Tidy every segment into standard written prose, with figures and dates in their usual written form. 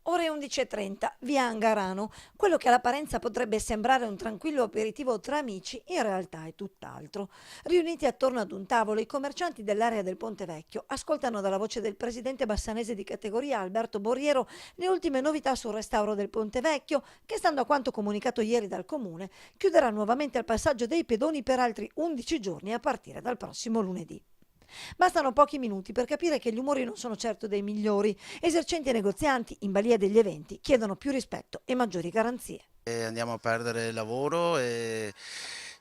Ore 11:30, via Angarano. Quello che all'apparenza potrebbe sembrare un tranquillo aperitivo tra amici, in realtà è tutt'altro. Riuniti attorno ad un tavolo, i commercianti dell'area del Ponte Vecchio ascoltano dalla voce del presidente bassanese di categoria, Alberto Borriero, le ultime novità sul restauro del Ponte Vecchio, che, stando a quanto comunicato ieri dal comune, chiuderà nuovamente al passaggio dei pedoni per altri 11 giorni a partire dal prossimo lunedì. Bastano pochi minuti per capire che gli umori non sono certo dei migliori. Esercenti e negozianti, in balia degli eventi, chiedono più rispetto e maggiori garanzie. Andiamo a perdere il lavoro e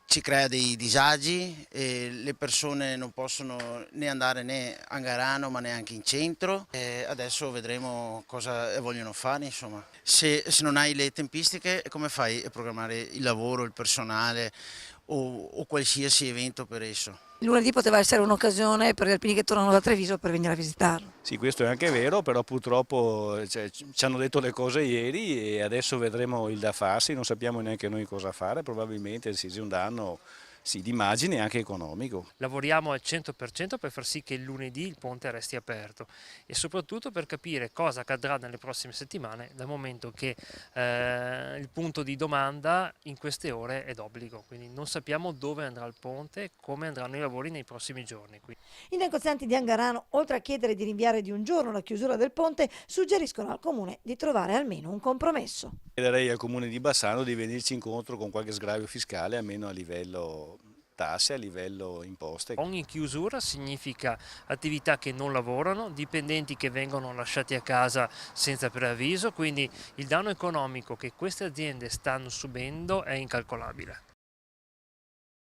ci crea dei disagi e le persone non possono né andare né a Garano ma neanche in centro e adesso vedremo cosa vogliono fare, insomma. Se non hai le tempistiche, come fai a programmare il lavoro, il personale o qualsiasi evento per esso? Lunedì poteva essere un'occasione per gli alpini che tornano da Treviso per venire a visitarlo. Sì, questo è anche vero, però purtroppo ci hanno detto le cose ieri e adesso vedremo il da farsi, non sappiamo neanche noi cosa fare, probabilmente sì, sia un danno sì, di immagine e anche economico. Lavoriamo al 100% per far sì che il lunedì il ponte resti aperto e soprattutto per capire cosa accadrà nelle prossime settimane, dal momento che il punto di domanda in queste ore è d'obbligo, quindi non sappiamo dove andrà il ponte e come andranno i lavori nei prossimi giorni. I negozianti di Angarano, oltre a chiedere di rinviare di un giorno la chiusura del ponte, suggeriscono al comune di trovare almeno un compromesso. Chiederei al comune di Bassano di venirci incontro con qualche sgravio fiscale, almeno a livello tasse, a livello imposte. Ogni chiusura significa attività che non lavorano, dipendenti che vengono lasciati a casa senza preavviso, quindi il danno economico che queste aziende stanno subendo è incalcolabile.